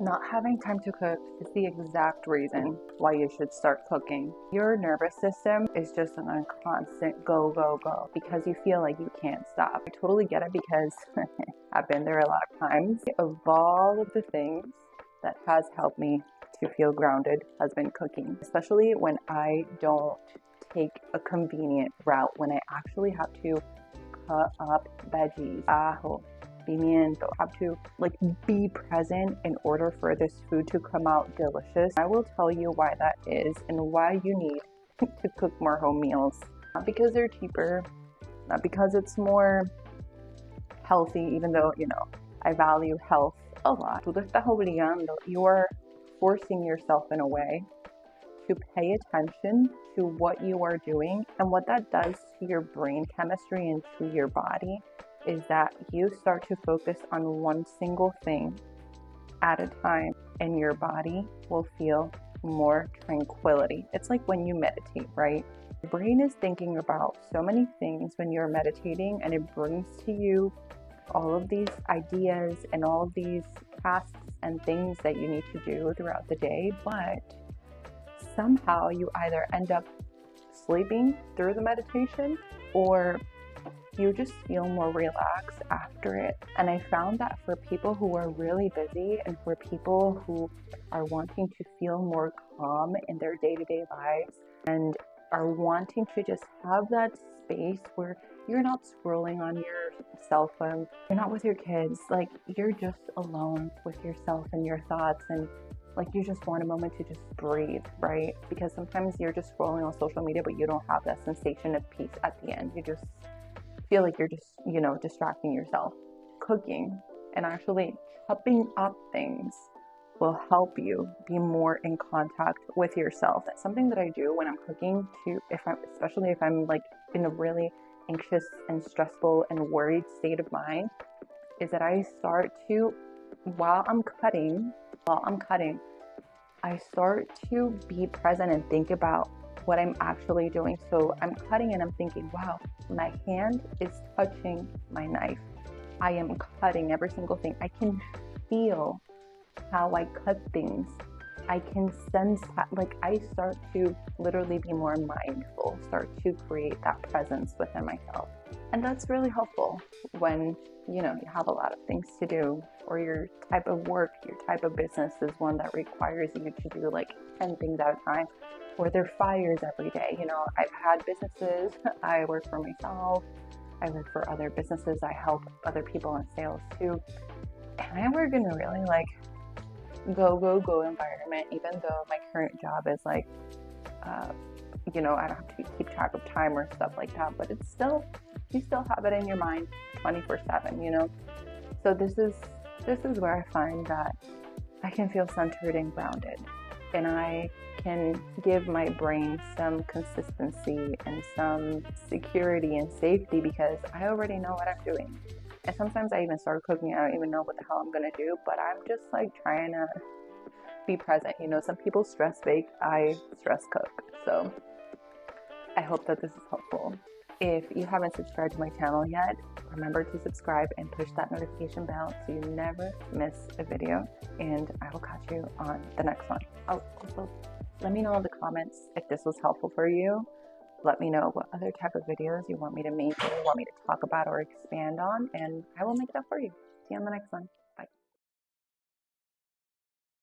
Not having time to cook is the exact reason why you should start cooking. Your nervous system is just on a constant go, go, go because you feel like you can't stop. I totally get it because I've been there a lot of times. Of all of the things that has helped me to feel grounded has been cooking, especially when I don't take a convenient route, when I actually have to cut up veggies, ajo, pimiento, have to be present in order for this food to come out delicious. I will tell you why that is and why you need to cook more home meals. Not because they're cheaper, not because it's more healthy, even though, I value health a lot. Tú te estás obligando, you are forcing yourself in a way to pay attention to what you are doing, and what that does to your brain chemistry and to your body is that you start to focus on one single thing at a time, and your body will feel more tranquility. It's like when you meditate, right? Your brain is thinking about so many things when you're meditating, and it brings to you all of these ideas and all of these tasks and things that you need to do throughout the day, but somehow you either end up sleeping through the meditation or you just feel more relaxed after it. And I found that for people who are really busy and for people who are wanting to feel more calm in their day-to-day lives and are wanting to just have that space where you're not scrolling on your cell phone, you're not with your kids, you're just alone with yourself and your thoughts, and you just want a moment to just breathe, right? Because sometimes you're just scrolling on social media, but you don't have that sensation of peace at the end. You just feel like you're just, distracting yourself. Cooking and actually chopping up things will help you be more in contact with yourself. That's something that I do when I'm cooking especially if I'm in a really anxious and stressful and worried state of mind, is that I start to, while I'm cutting, I start to be present and think about what I'm actually doing. So I'm cutting and I'm thinking, wow, my hand is touching my knife. I am cutting every single thing. I can feel how I cut things. I can sense that, I start to literally be more mindful, start to create that presence within myself. And that's really helpful when, you have a lot of things to do, or your type of work, your type of business is one that requires you to do 10 things at a time, or there are fires every day. I've had businesses, I work for myself, I work for other businesses, I help other people in sales too. And I work in a really go, go, go environment, even though my current job is I don't have to keep track of time or stuff like that, but it's still, you still have it in your mind 24/7, So this is where I find that I can feel centered and grounded, and I can give my brain some consistency and some security and safety because I already know what I'm doing. And sometimes I even start cooking, I don't even know what the hell I'm gonna do, but I'm just trying to be present. Some people stress bake, I stress cook. So I hope that this is helpful. If you haven't subscribed to my channel yet, remember to subscribe and push that notification bell so you never miss a video, and I will catch you on the next one. Oh, also, let me know in the comments if this was helpful for you. Let me know what other type of videos you want me to make or you want me to talk about or expand on, and I will make that for you. See you on the next one.